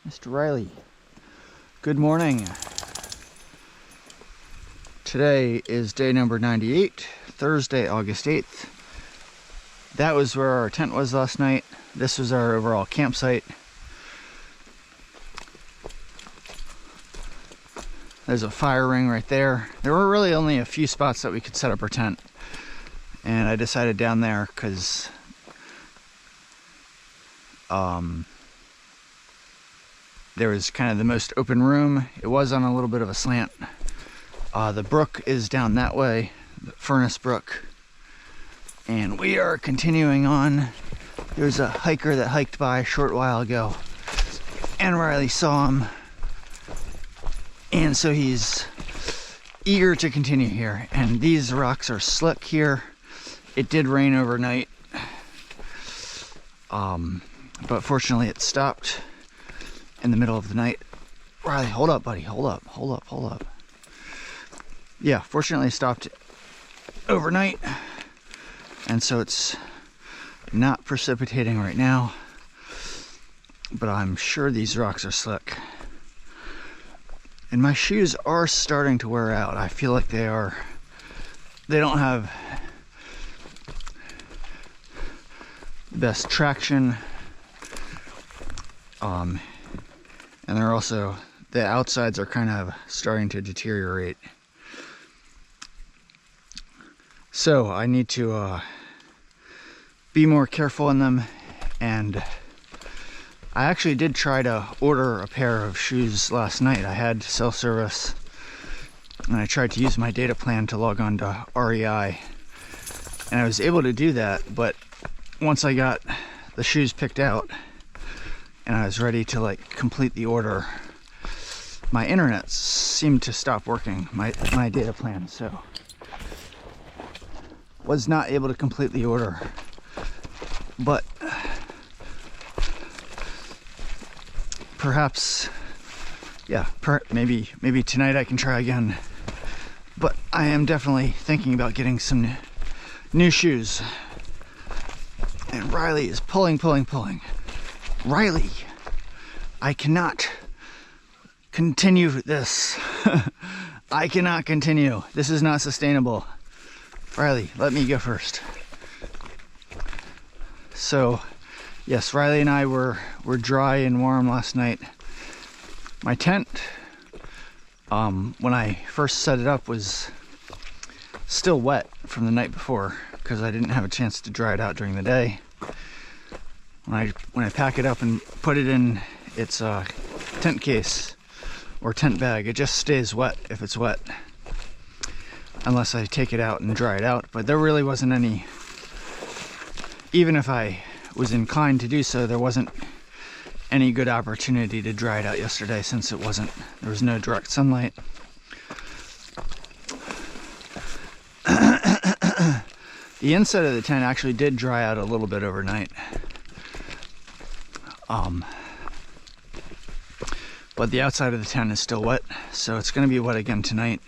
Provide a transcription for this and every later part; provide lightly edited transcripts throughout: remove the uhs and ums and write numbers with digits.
Mr. Riley, good morning. Today is day number 98, Thursday, August 8th. That was where our tent was last night. This was our overall campsite. There's a fire ring right there. There were really only a few spots that we could set up our tent. And I decided down there because there was kind of the most open room. It was on a little bit of a slant. The brook is down that way, the Furnace Brook. And we are continuing on. There's a hiker that hiked by a short while ago, and Riley saw him. And so he's eager to continue here. And these rocks are slick here. It did rain overnight. But fortunately it stopped in the middle of the night. Riley, hold up, buddy. Hold up. Yeah, fortunately it stopped overnight. And so it's not precipitating right now. But I'm sure these rocks are slick. And my shoes are starting to wear out. I feel like they don't have the best traction. And they're also, the outsides are kind of starting to deteriorate. So I need to be more careful in them. And I actually did try to order a pair of shoes last night. I had cell service and I tried to use my data plan to log on to REI. And I was able to do that, but once I got the shoes picked out and I was ready to complete the order, my internet seemed to stop working, my data plan, so was not able to complete the order. But perhaps, yeah, maybe tonight I can try again. But I am definitely thinking about getting some new shoes. And Riley is pulling. Riley, I cannot continue this. I cannot continue. This is not sustainable. Riley, let me go first. So, yes, Riley and I were dry and warm last night. My tent, when I first set it up, was still wet from the night before because I didn't have a chance to dry it out during the day. When I pack it up and put it in its tent case or tent bag, it just stays wet if it's wet, unless I take it out and dry it out. But there really wasn't any, even if I was inclined to do so, there wasn't any good opportunity to dry it out yesterday since there was no direct sunlight. The inside of the tent actually did dry out a little bit overnight. But the outside of the tent is still wet, so it's going to be wet again tonight.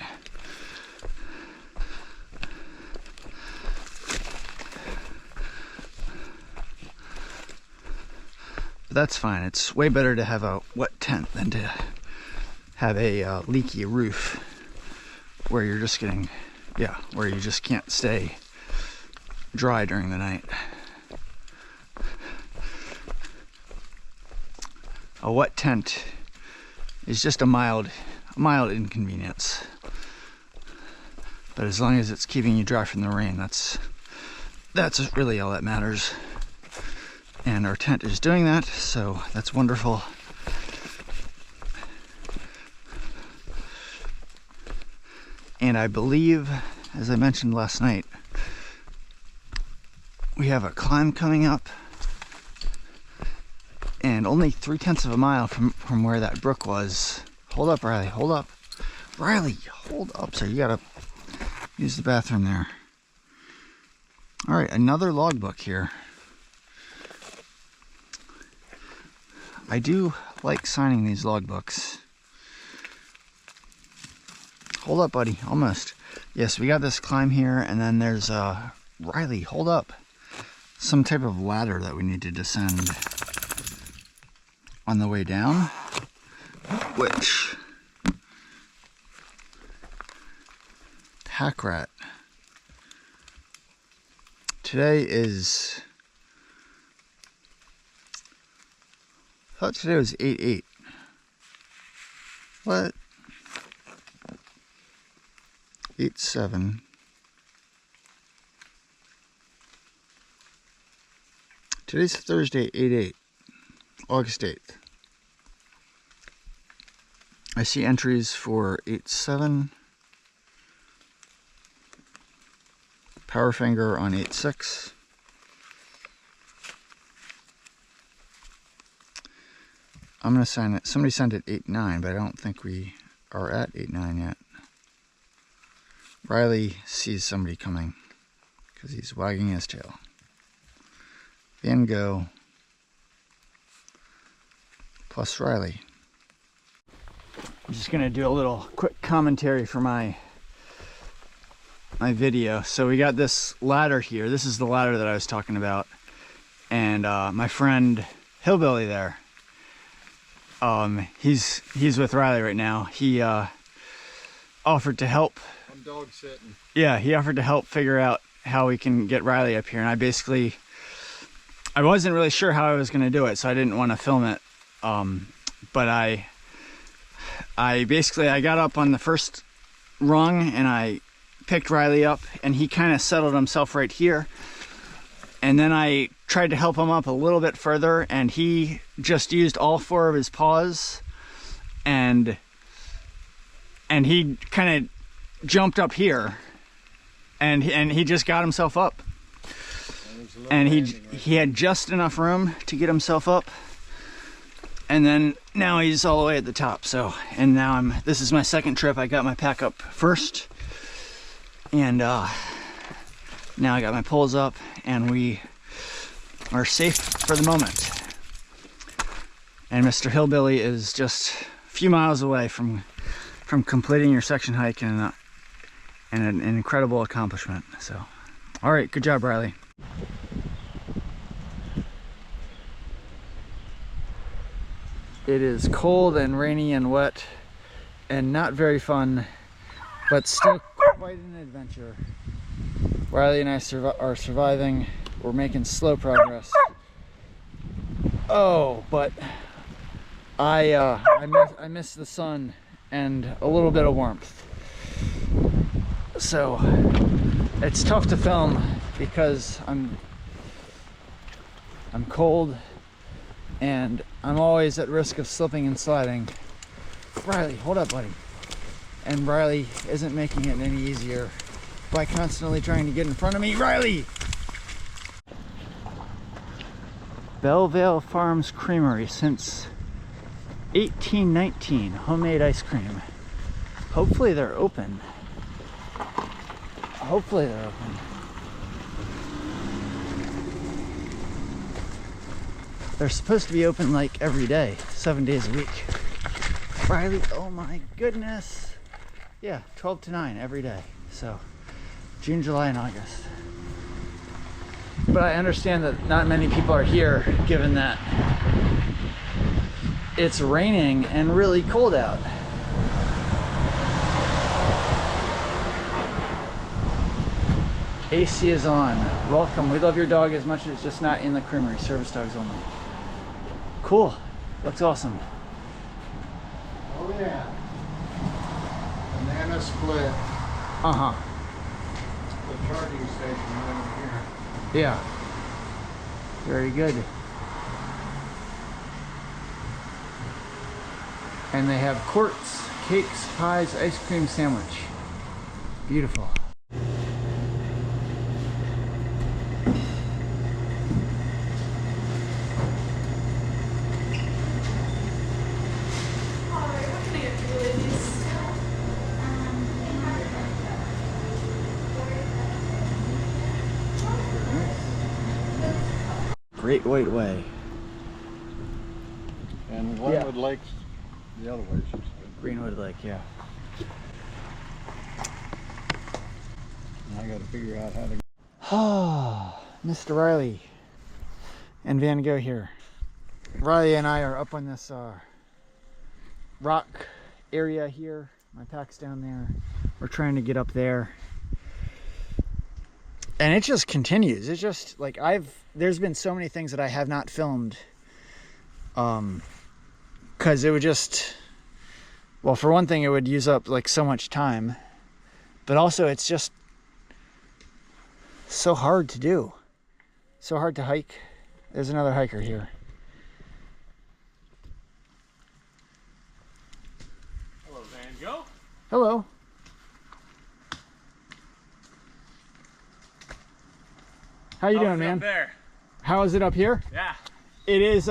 But that's fine. It's way better to have a wet tent than to have a leaky roof where you're just where you just can't stay dry during the night. A wet tent is just a mild inconvenience. But as long as it's keeping you dry from the rain, that's really all that matters. And our tent is doing that, so that's wonderful. And I believe, as I mentioned last night, we have a climb coming up, and only 3/10 of a mile from where that brook was. Hold up, Riley, hold up. Riley, hold up, sir. You gotta use the bathroom there. All right, another logbook here. I do like signing these logbooks. Hold up, buddy, almost. Yes, we got this climb here, and then there's Riley, hold up. Some type of ladder that we need to descend on the way down. which pack rat. Today is, I thought today was 8/8. What? 8/7. Today's Thursday, 8/8, August 8th. I see entries for 8/7. Power finger on 8/6. I'm gonna sign it. Somebody sent it 8/9, but I don't think we are at 8/9 yet. Riley sees somebody coming because he's wagging his tail. Van Gogh plus Riley. I'm just gonna do a little quick commentary for my video. So we got this ladder here. This is the ladder that I was talking about, and my friend Hillbilly there, he's with Riley right now. He offered to help. I'm dog sitting. Yeah, he offered to help figure out how we can get Riley up here, and I wasn't really sure how I was going to do it, so I didn't want to film it. But I got up on the first rung and I picked Riley up, and he kind of settled himself right here. And then I tried to help him up a little bit further, and he just used all 4 of his paws, and he kind of jumped up here, and he just got himself up. And he had just enough room to get himself up, and then now he's all the way at the top. So, and now this is my second trip. I got my pack up first, and now I got my poles up, and we are safe for the moment. And Mr. Hillbilly is just a few miles away from completing your section hike, and an incredible accomplishment. So, all right, good job, Riley. It is cold and rainy and wet and not very fun, but still quite an adventure. Riley and I are surviving. We're making slow progress. Oh, but I miss the sun and a little bit of warmth. So it's tough to film because I'm cold, and I'm always at risk of slipping and sliding. Riley, hold up, buddy. And Riley isn't making it any easier by constantly trying to get in front of me. Riley! Bellvale Farms Creamery since 1819. Homemade ice cream. Hopefully they're open. Hopefully they're open. They're supposed to be open like every day, 7 days a week. Riley, oh my goodness. Yeah, 12 to 9 every day. So, June, July, and August. But I understand that not many people are here, given that it's raining and really cold out. AC is on. Welcome. We love your dog as much as it's just not in the creamery. Service dogs only. Cool. Looks awesome. Oh yeah. Banana split. Uh-huh. The charging station right over here. Yeah. Very good. And they have quarts, cakes, pies, ice cream sandwich. Beautiful. Great White Way. And Glenwood Lake's the other way. Greenwood Lake, yeah. And I got to figure out how to. Oh, Mr. Riley and Van Gogh here. Riley and I are up on this rock area here. My pack's down there. We're trying to get up there. And it just continues. It's just like there's been so many things that I have not filmed. Cause it would just, well, for one thing, it would use up like so much time, but also it's just so hard to do. So hard to hike. There's another hiker here. Hello, Van Gogh. Hello. How you doing, man? Up there? How is it up here? Yeah. It is,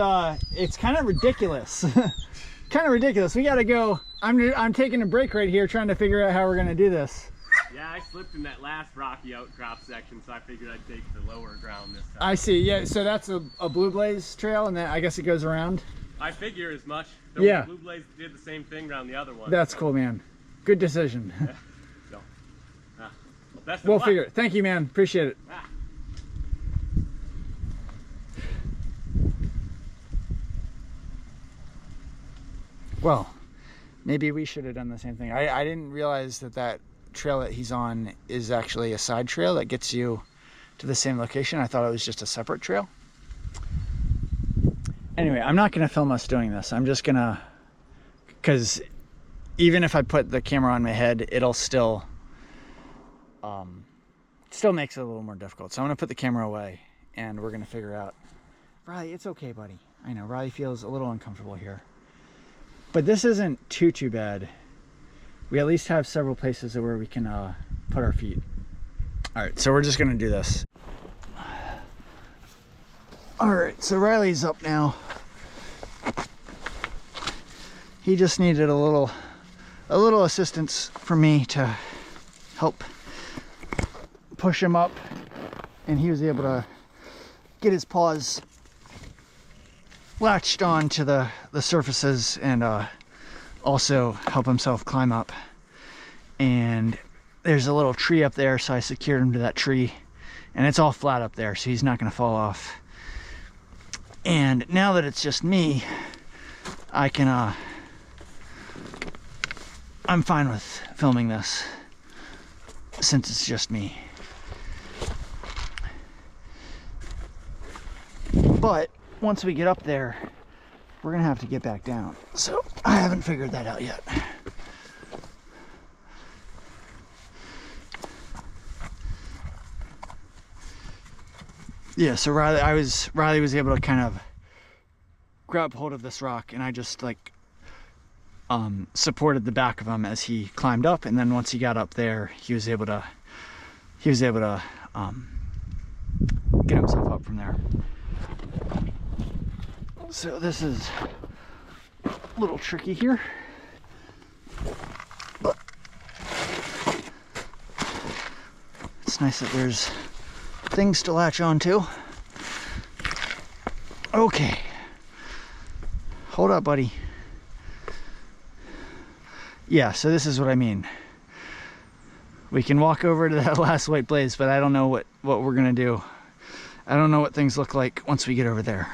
it's kind of ridiculous. Kind of ridiculous. We gotta go. I'm taking a break right here trying to figure out how we're gonna do this. Yeah, I slipped in that last rocky outcrop section, so I figured I'd take the lower ground this time. I see. Yeah, so that's a Blue Blaze trail, and then I guess it goes around. I figure as much. Yeah. Blue Blaze did the same thing around the other one. That's cool, man. Good decision. So, best of We'll luck. figure it. Thank you, man. Appreciate it. Ah. Well, maybe we should have done the same thing. I didn't realize that trail that he's on is actually a side trail that gets you to the same location. I thought it was just a separate trail. Anyway, I'm not going to film us doing this. I'm just going to, because even if I put the camera on my head, it'll still makes it a little more difficult. So I'm going to put the camera away and we're going to figure out. Riley, it's okay, buddy. I know Riley feels a little uncomfortable here. But this isn't too bad. We at least have several places where we can put our feet. All right, so we're just gonna do this. All right, so Riley's up now. He just needed a little assistance from me to help push him up, and he was able to get his paws latched on to the surfaces and also help himself climb up. And there's a little tree up there, so I secured him to that tree, and it's all flat up there, so he's not going to fall off. And now that it's just me, I can I'm fine with filming this since it's just me. But once we get up there, we're gonna have to get back down. So I haven't figured that out yet. Yeah, so Riley was able to kind of grab hold of this rock, and I just like supported the back of him as he climbed up, and then once he got up there, he was able to get himself up from there. So this is a little tricky here, but it's nice that there's things to latch on to. Okay, hold up, buddy. Yeah, so this is what I mean. We can walk over to that last white blaze, but I don't know what we're gonna do. I don't know what things look like once we get over there.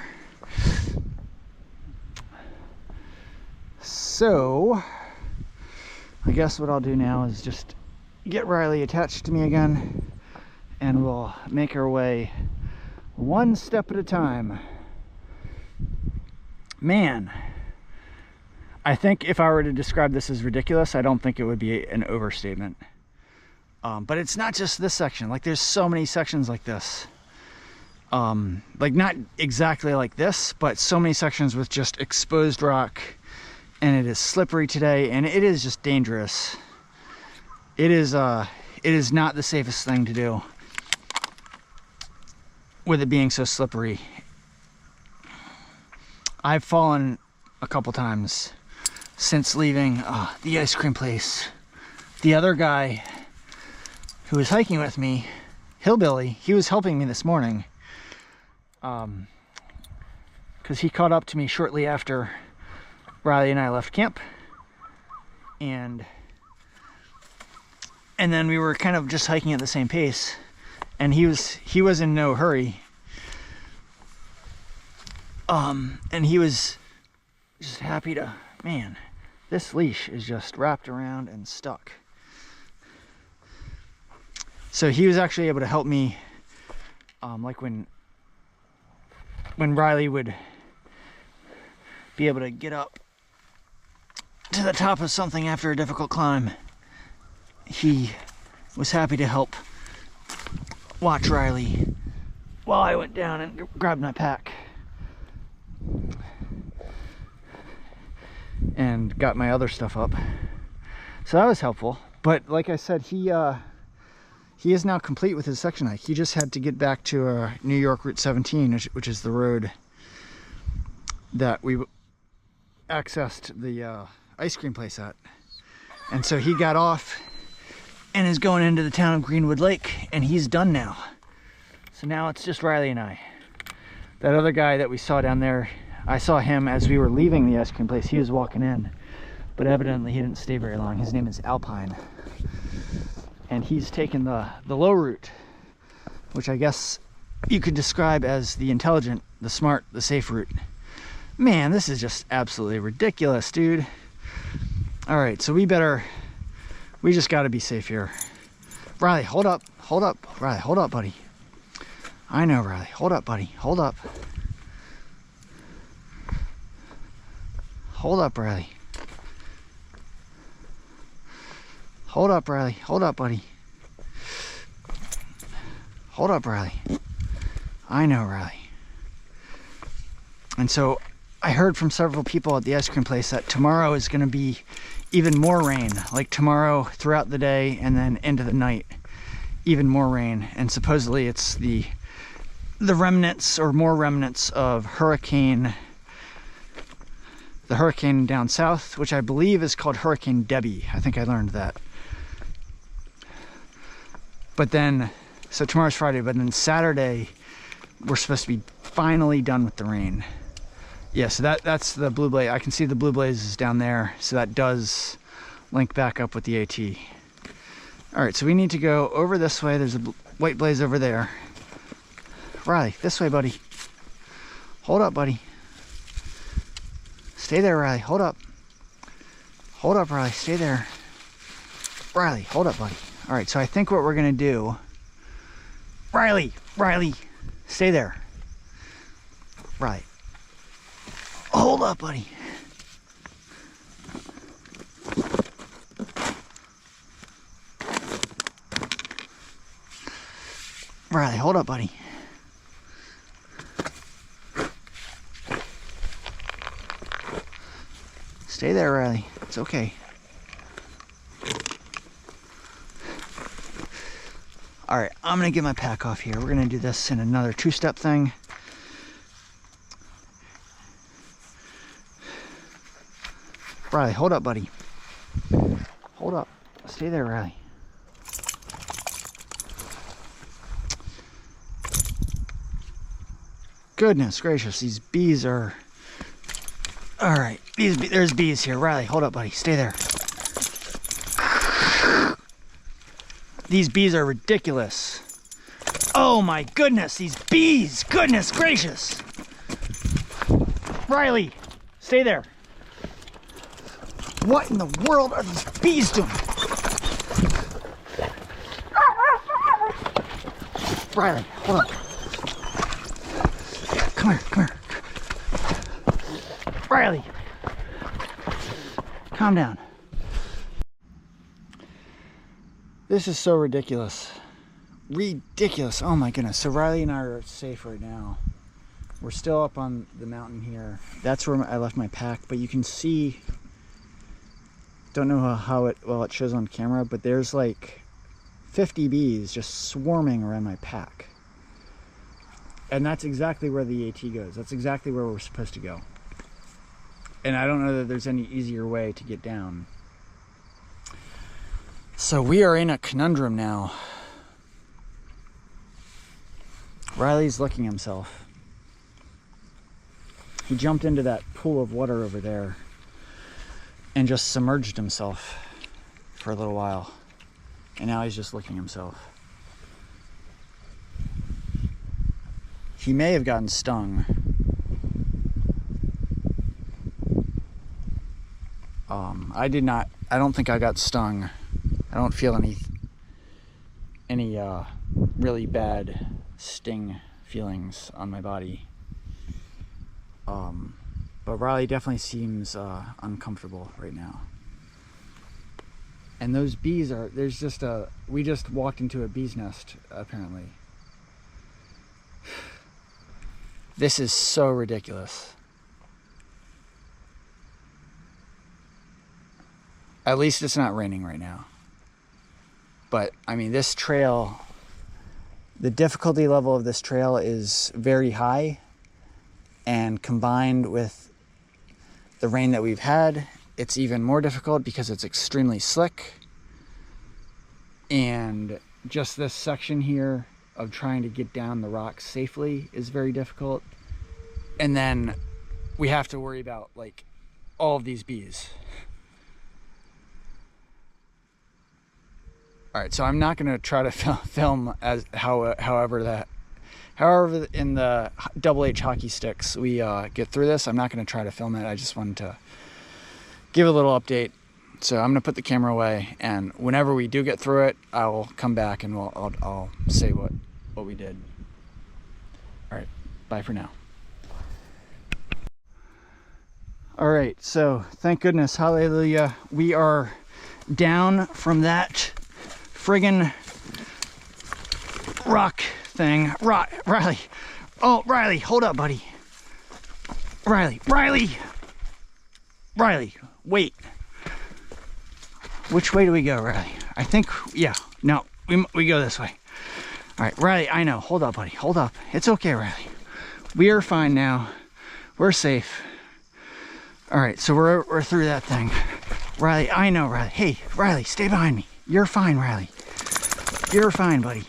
So, I guess what I'll do now is just get Riley attached to me again, and we'll make our way one step at a time. Man, I think if I were to describe this as ridiculous, I don't think it would be an overstatement. But it's not just this section. Like, there's so many sections like this. Like, not exactly like this, but so many sections with just exposed rock, and it is slippery today, and it is just dangerous. It is not the safest thing to do with it being so slippery. I've fallen a couple times since leaving the ice cream place. The other guy who was hiking with me, Hillbilly, he was helping me this morning, because he caught up to me shortly after Riley and I left camp, and then we were kind of just hiking at the same pace, and he was in no hurry, and he was just happy to This leash is just wrapped around and stuck. So he was actually able to help me, like when Riley would be able to get up to the top of something after a difficult climb, he was happy to help watch Riley while I went down and grabbed my pack and got my other stuff up. So that was helpful. But like I said, he is now complete with his section hike. He just had to get back to New York Route 17, which is the road that we accessed the ice cream place at. And so he got off and is going into the town of Greenwood Lake, and he's done now. So now it's just Riley and I. That other guy that we saw down there, I saw him as we were leaving the ice cream place. He was walking in, but evidently he didn't stay very long. His name is Alpine. And he's taken the low route, which I guess you could describe as the intelligent, the smart, the safe route. Man, this is just absolutely ridiculous, dude. All right, so we just gotta be safe here. Riley, hold up, Riley, hold up, buddy. I know, Riley, hold up, buddy, hold up. Hold up, Riley. Hold up, Riley, hold up, buddy. Hold up, Riley. I know, Riley. And so I heard from several people at the ice cream place that tomorrow is going to be even more rain. Like tomorrow throughout the day and then into the night, even more rain. And supposedly it's the remnants or more remnants of the hurricane down south, which I believe is called Hurricane Debbie. I think I learned that. But then, so tomorrow's Friday, but then Saturday, we're supposed to be finally done with the rain. Yeah, so that's the blue blaze. I can see the blue blazes down there, so that does link back up with the AT. All right, so we need to go over this way. There's a white blaze over there. Riley, this way, buddy. Hold up, buddy. Stay there, Riley. Hold up. Hold up, Riley. Stay there. Riley, hold up, buddy. All right, so I think what we're gonna do, Riley, stay there. Riley, hold up, buddy. Riley, hold up, buddy. Stay there, Riley. It's okay. All right, I'm gonna get my pack off here. We're gonna do this in another two-step thing. Riley, hold up, buddy. Hold up. Stay there, Riley. Goodness gracious, these bees are... All right, there's bees here. Riley, hold up, buddy. Stay there. These bees are ridiculous. Oh my goodness, these bees! Goodness gracious! Riley, stay there. What in the world are these bees doing? Riley, hold up. Come here. Riley, calm down. This is so ridiculous. Ridiculous. Oh my goodness. So Riley and I are safe right now. We're still up on the mountain here. That's where I left my pack, but you can see, don't know how it shows on camera, but there's like 50 bees just swarming around my pack. And that's exactly where the AT goes. That's exactly where we're supposed to go. And I don't know that there's any easier way to get down. So we are in a conundrum now. Riley's licking himself. He jumped into that pool of water over there and just submerged himself for a little while. And now he's just licking himself. He may have gotten stung. I don't think I got stung. I don't feel any really bad sting feelings on my body. But Riley definitely seems uncomfortable right now. And those bees we just walked into a bee's nest, apparently. This is so ridiculous. At least it's not raining right now. But, I mean, this trail, the difficulty level of this trail is very high. And combined with the rain that we've had, it's even more difficult because it's extremely slick. And just this section here of trying to get down the rocks safely is very difficult. And then we have to worry about, like, all of these bees. All right, so I'm not going to try to film as however in the double H hockey sticks we get through this. I'm not going to try to film it. I just wanted to give a little update. So I'm going to put the camera away, and whenever we do get through it, I'll come back and I'll say what we did. All right, bye for now. All right, so thank goodness, hallelujah, we are down from that friggin' rock thing. Riley. Oh, Riley, hold up, buddy. Riley, wait. Which way do we go, Riley? I think, yeah, no, we go this way. All right, Riley, I know. Hold up, buddy, hold up. It's okay, Riley. We are fine now. We're safe. All right, so we're through that thing. Riley, I know, Riley. Hey, Riley, stay behind me. You're fine, Riley. You're fine, buddy.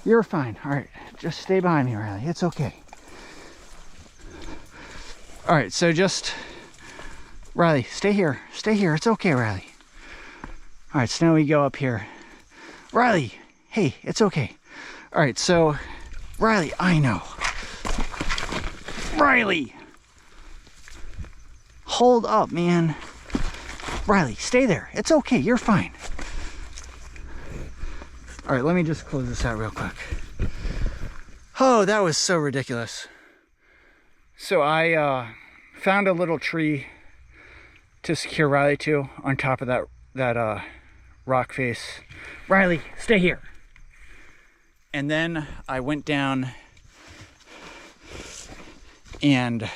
You're fine. All right, just stay behind me, Riley. It's okay. All right, so just, Riley, stay here. Stay here. It's okay, Riley. All right, so now we go up here. Riley, hey, it's okay. All right, so, Riley, I know. Riley! Hold up, man. Riley, stay there. It's okay. You're fine. All right, let me just close this out real quick. Oh, that was so ridiculous. So I found a little tree to secure Riley to on top of that rock face. Riley, stay here. And then I went down and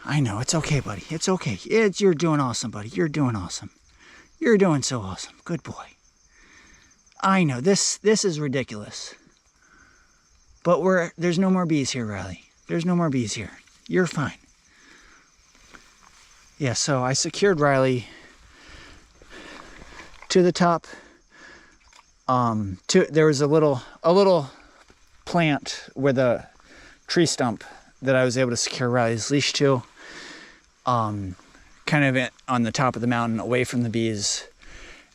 I know, it's okay, buddy. It's okay. You're doing awesome, buddy. You're doing awesome. You're doing so awesome. Good boy. I know, this is ridiculous. But there's no more bees here, Riley. There's no more bees here. You're fine. Yeah, so I secured Riley to the top. There was a little plant with a tree stump that I was able to secure Riley's leash to. Kind of on the top of the mountain, away from the bees.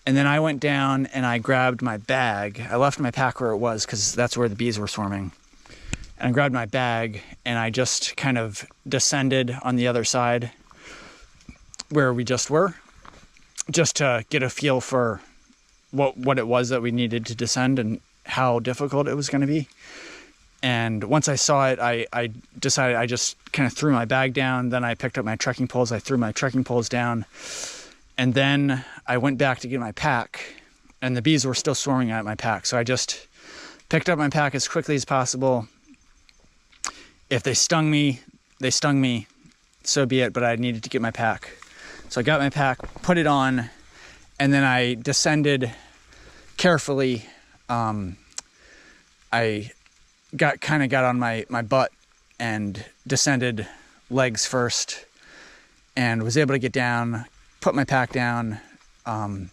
And then I went down and I grabbed my bag. I left my pack where it was because that's where the bees were swarming. And I grabbed my bag and I just kind of descended on the other side where we just were, just to get a feel for what it was that we needed to descend and how difficult it was going to be. And once I saw it, I decided I just kind of threw my bag down. Then I picked up my trekking poles. I threw my trekking poles down. And then I went back to get my pack. And the bees were still swarming at my pack. So I just picked up my pack as quickly as possible. If they stung me, they stung me. So be it. But I needed to get my pack. So I got my pack, put it on, and then I descended carefully. I got on my butt and descended legs first and was able to get down, put my pack down, and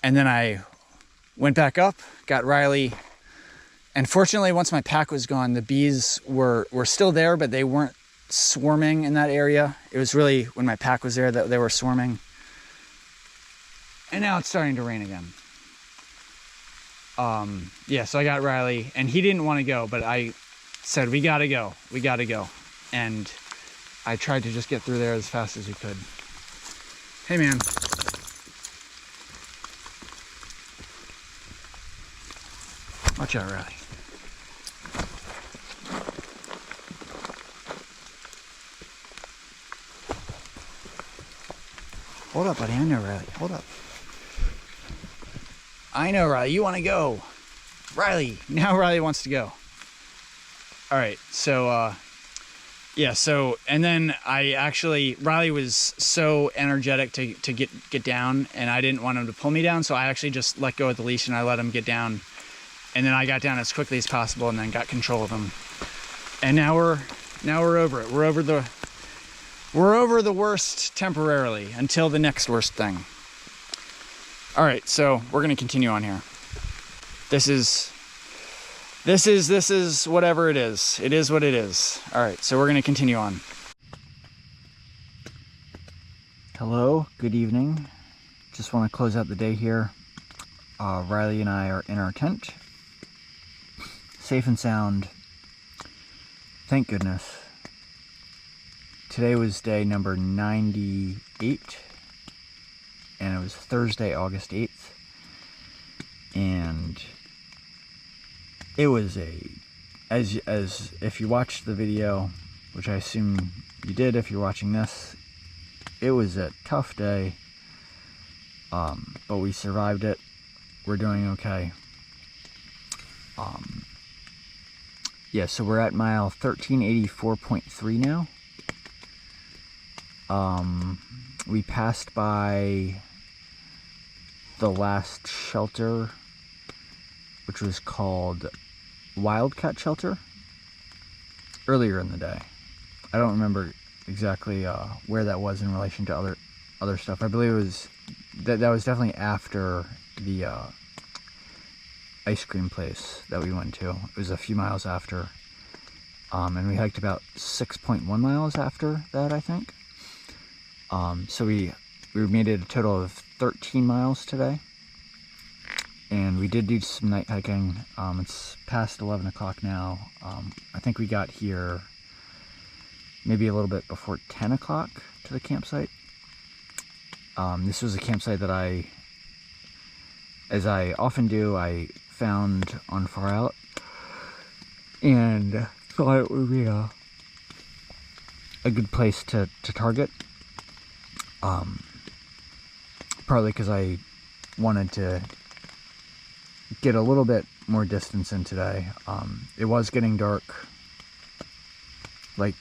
then I went back up, got Riley, and fortunately once my pack was gone, the bees were still there, but they weren't swarming in that area. It was really when my pack was there that they were swarming. And now it's starting to rain again. Yeah, so I got Riley, and he didn't want to go, but I said, we gotta go. And I tried to just get through there as fast as we could. Hey man. Watch out, Riley. Hold up, buddy. I know, Riley. Hold up. I know, Riley. You want to go. Riley. Now Riley wants to go. All right. So, yeah. So, and then Riley was so energetic to get down, and I didn't want him to pull me down. So I actually just let go of the leash and I let him get down. And then I got down as quickly as possible and then got control of him. And now we're over it. We're over the worst temporarily until the next worst thing. All right, so we're gonna continue on here. This is whatever it is. It is what it is. All right, so we're gonna continue on. Hello, good evening. Just want to close out the day here. Riley and I are in our tent, safe and sound. Thank goodness. Today was day number 98, and it was Thursday, August 8th, and it was as if you watched the video, which I assume you did if you're watching this, it was a tough day, but we survived it. We're doing okay. Yeah, so we're at mile 1384.3 now. We passed by the last shelter, which was called Wildcat Shelter, earlier in the day. I don't remember exactly where that was in relation to other stuff. I believe it was that was definitely after the ice cream place that we went to. It was a few miles after, and we hiked about 6.1 miles after that, I think. So we made it a total of 13 miles today, and we did do some night hiking. It's past 11 o'clock now. I think we got here maybe a little bit before 10 o'clock to the campsite. This was a campsite that as I often do, I found on Far Out, and thought it would be a good place to target. Partly because I wanted to get a little bit more distance in today. It was getting dark. Like,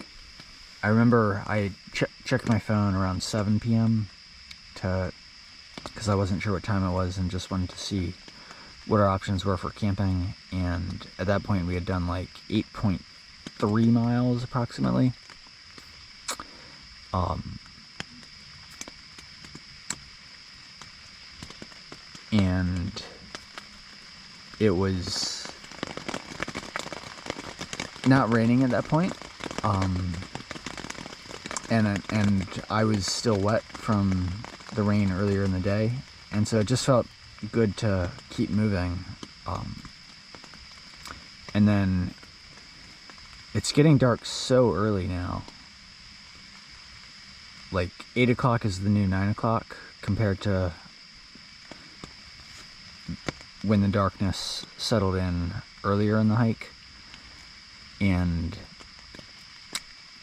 I remember I checked my phone around 7 p.m. because I wasn't sure what time it was and just wanted to see what our options were for camping. And at that point we had done like 8.3 miles approximately. And it was not raining at that point, and I was still wet from the rain earlier in the day, and so it just felt good to keep moving. And then it's getting dark so early now. Like 8 o'clock is the new 9 o'clock compared to when the darkness settled in earlier in the hike. And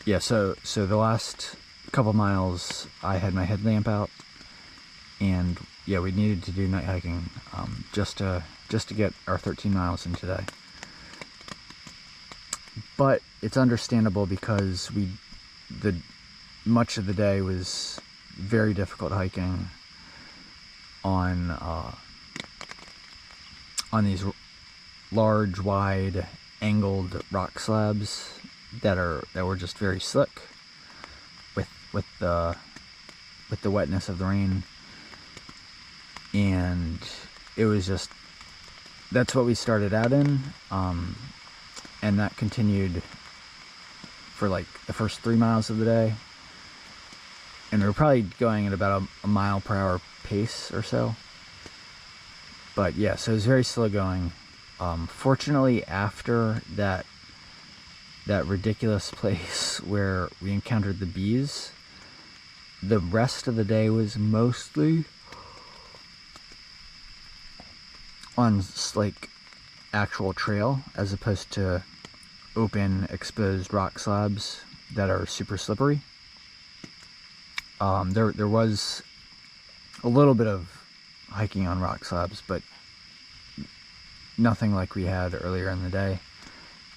yeah, so the last couple miles I had my headlamp out, and yeah, we needed to do night hiking just to get our 13 miles in today. But it's understandable because much of the day was very difficult hiking on these large, wide, angled rock slabs that were just very slick with the wetness of the rain. And it was just, that's what we started out in, and that continued for like the first 3 miles of the day, and we were probably going at about a mile per hour pace or so. But yeah, so it was very slow going. Fortunately, after that that ridiculous place where we encountered the bees, the rest of the day was mostly on like actual trail as opposed to open exposed rock slabs that are super slippery. There was a little bit of hiking on rock slabs, but nothing like we had earlier in the day.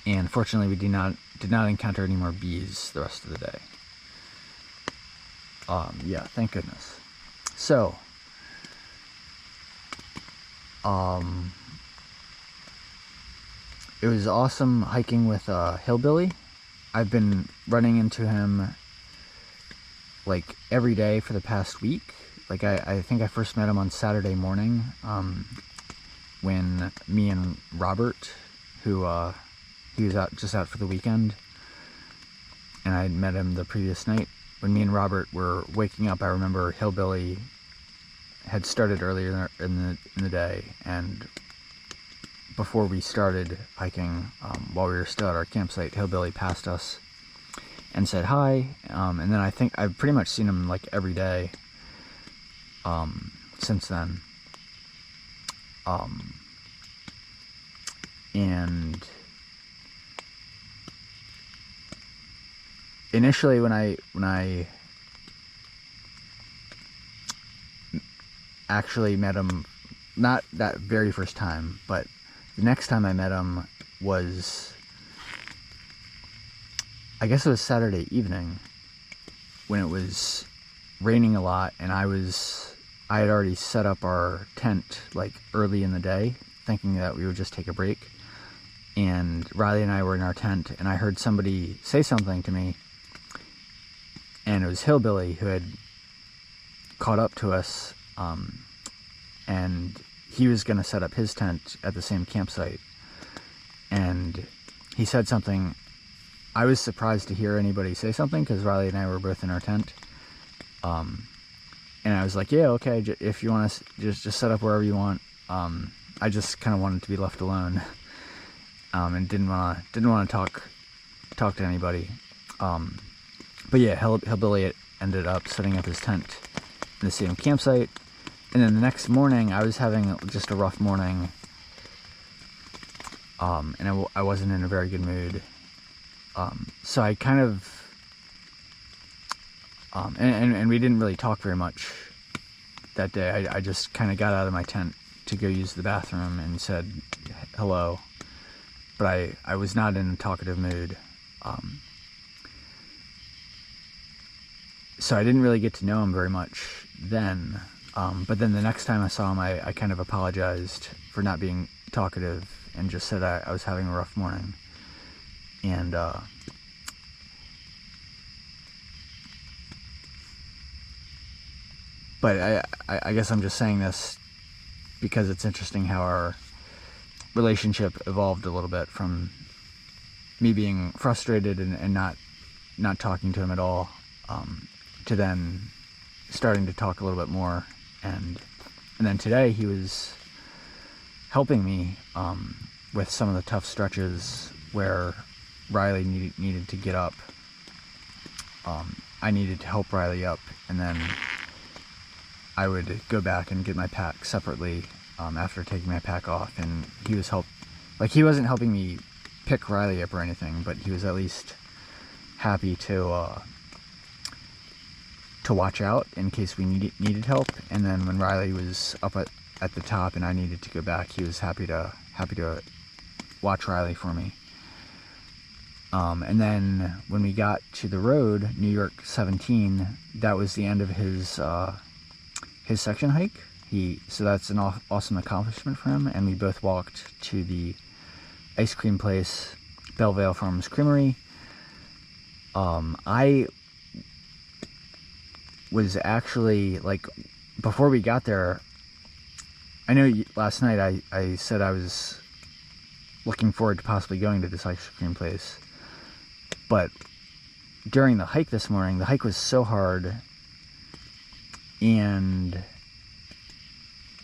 And fortunately, we did not encounter any more bees the rest of the day. Yeah, thank goodness. So, it was awesome hiking with Hillbilly. I've been running into him like every day for the past week. Like I think I first met him on Saturday morning, when me and Robert, who he was out for the weekend, and I had met him the previous night. When me and Robert were waking up, I remember Hillbilly had started earlier in the day, and before we started hiking, while we were still at our campsite, Hillbilly passed us and said hi, and then I think I've pretty much seen him like every day since then. And initially when I actually met him, not that very first time, but the next time I met him was, I guess it was Saturday evening when it was raining a lot, and I had already set up our tent like early in the day, thinking that we would just take a break. And Riley and I were in our tent, and I heard somebody say something to me, and it was Hillbilly who had caught up to us, and he was going to set up his tent at the same campsite. And he said something. I was surprised to hear anybody say something, because Riley and I were both in our tent. And I was like, yeah, okay, if you want to just set up wherever you want. I just kind of wanted to be left alone, and didn't want to talk to anybody. But yeah, Hillbilly ended up setting up his tent in the same campsite. And then the next morning, I was having just a rough morning, and I wasn't in a very good mood. So I kind of, and we didn't really talk very much that day. I just kind of got out of my tent to go use the bathroom and said hello, but I was not in a talkative mood. So I didn't really get to know him very much then. But then the next time I saw him, I kind of apologized for not being talkative and just said I was having a rough morning. And but I guess I'm just saying this because it's interesting how our relationship evolved a little bit from me being frustrated and not talking to him at all, to then starting to talk a little bit more. And then today he was helping me with some of the tough stretches where Riley needed to get up. I needed to help Riley up, and then I would go back and get my pack separately after taking my pack off. And he was he wasn't helping me pick Riley up or anything, but he was at least happy to watch out in case we needed help. And then when Riley was up at the top and I needed to go back, he was happy to watch Riley for me. And then when we got to the road, New York 17, that was the end of his section hike. So that's an awesome accomplishment for him. And we both walked to the ice cream place, Bellvale Farms Creamery. I was actually, like, before we got there, I know last night I said I was looking forward to possibly going to this ice cream place, but during the hike this morning, the hike was so hard, and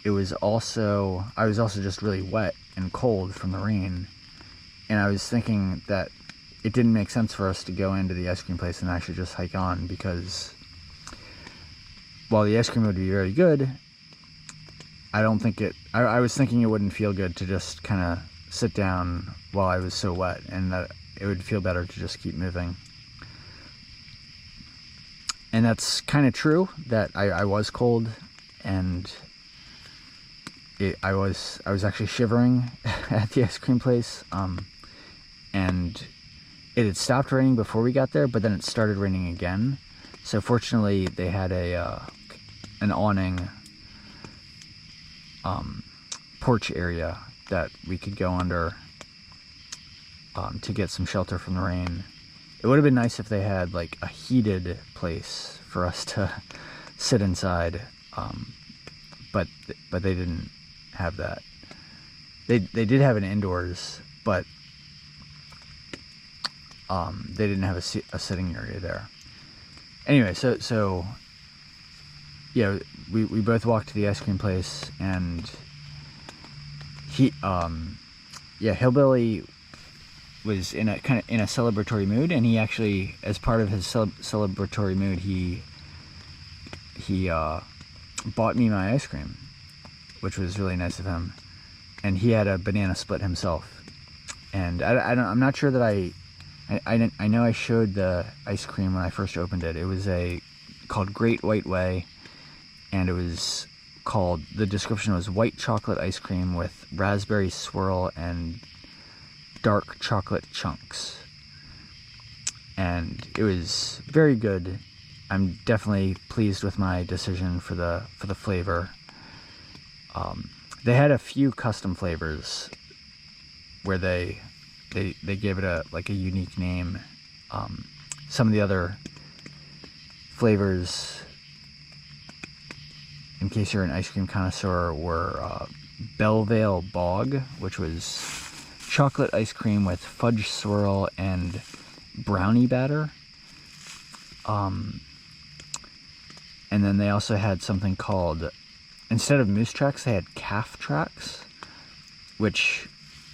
I was also just really wet and cold from the rain, and I was thinking that it didn't make sense for us to go into the ice cream place and actually just hike on, because while the ice cream would be very good, I don't think I was thinking it wouldn't feel good to just kind of sit down while I was so wet, and that it would feel better to just keep moving. And that's kind of true, that I was cold, and I was actually shivering at the ice cream place, and it had stopped raining before we got there, but then it started raining again. So fortunately, they had an awning porch area that we could go under to get some shelter from the rain. It would have been nice if they had like a heated place for us to sit inside, but they didn't have that. They did have an indoors, but they didn't have a sitting area there. Anyway, so yeah, we both walked to the ice cream place, and Hillbilly was in a celebratory mood, and he actually, as part of his celebratory mood, he bought me my ice cream, which was really nice of him. And he had a banana split himself, and I'm not sure that I know I showed the ice cream when I first opened it. It was called Great White Way, and it was called, the description was white chocolate ice cream with raspberry swirl and dark chocolate chunks. And it was very good. I'm definitely pleased with my decision for the flavor. They had a few custom flavors where they gave it a unique name. Some of the other flavors, in case you're an ice cream connoisseur, were Bellvale Bog, which was chocolate ice cream with fudge swirl and brownie batter. And then they also had something called, instead of moose tracks, they had calf tracks, which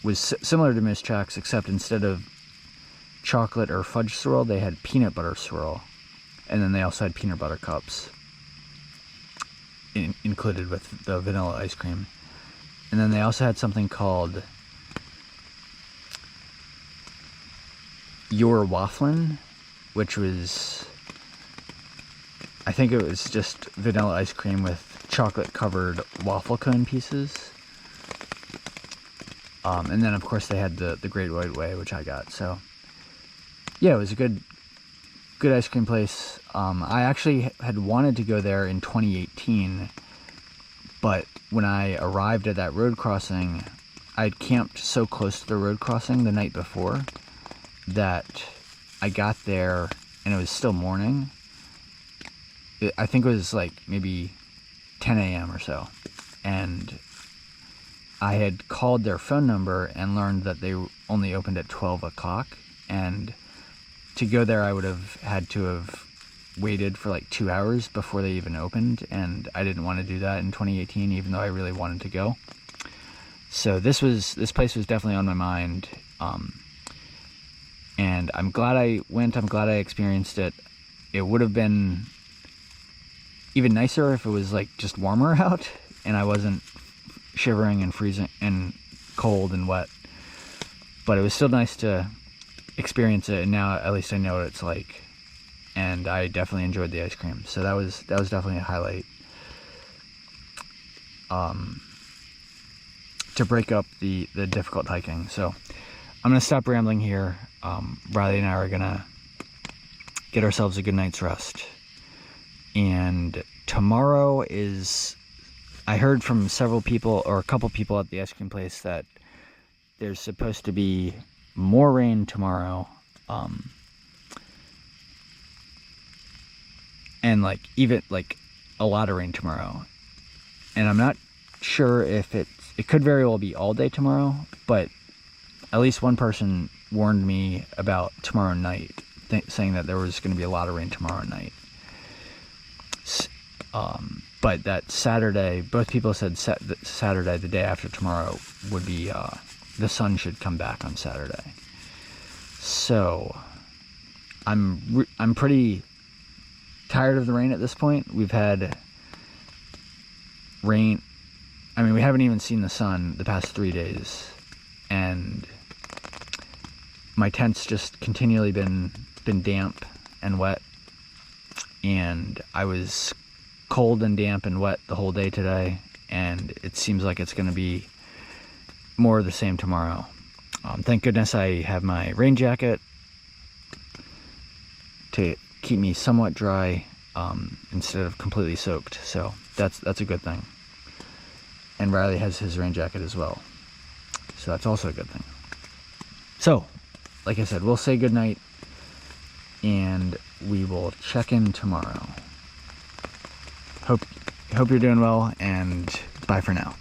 was similar to moose tracks, except instead of chocolate or fudge swirl, they had peanut butter swirl. And then they also had peanut butter cups included with the vanilla ice cream. And then they also had something called Your Wafflin', which was, I think it was just vanilla ice cream with chocolate covered waffle cone pieces. And then of course they had the Great White Way, which I got. So yeah, it was a good ice cream place. I actually had wanted to go there in 2018, but when I arrived at that road crossing, I'd camped so close to the road crossing the night before that I got there and it was still morning. I think it was like maybe 10 a.m. or so, and I had called their phone number and learned that they only opened at 12 o'clock, and to go there I would have had to have waited for like 2 hours before they even opened, and I didn't want to do that in 2018, even though I really wanted to go. So this place was definitely on my mind, and I'm glad I went. I'm glad I experienced it. It would have been even nicer if it was like just warmer out and I wasn't shivering and freezing and cold and wet, but it was still nice to experience it, and now at least I know what it's like, and I definitely enjoyed the ice cream. So that was definitely a highlight. To break up the difficult hiking. So I'm gonna stop rambling here. Riley and I are gonna get ourselves a good night's rest, and tomorrow is, I heard from several people, or a couple people at the ice cream place, that there's supposed to be more rain tomorrow, and even a lot of rain tomorrow. And I'm not sure if it could very well be all day tomorrow, but at least one person warned me about tomorrow night, saying that there was going to be a lot of rain tomorrow night. But that Saturday, both people said that Saturday, the day after tomorrow, would be, the sun should come back on Saturday. So I'm pretty tired of the rain at this point. We've had rain. I mean, we haven't even seen the sun the past 3 days, and my tent's just continually been damp and wet, and I was cold and damp and wet the whole day today, and it seems like it's going to be more of the same tomorrow. Thank goodness I have my rain jacket to keep me somewhat dry instead of completely soaked, so that's a good thing. And Riley has his rain jacket as well, so that's also a good thing. So, like I said, we'll say goodnight, and we will check in tomorrow. Hope you're doing well, and bye for now.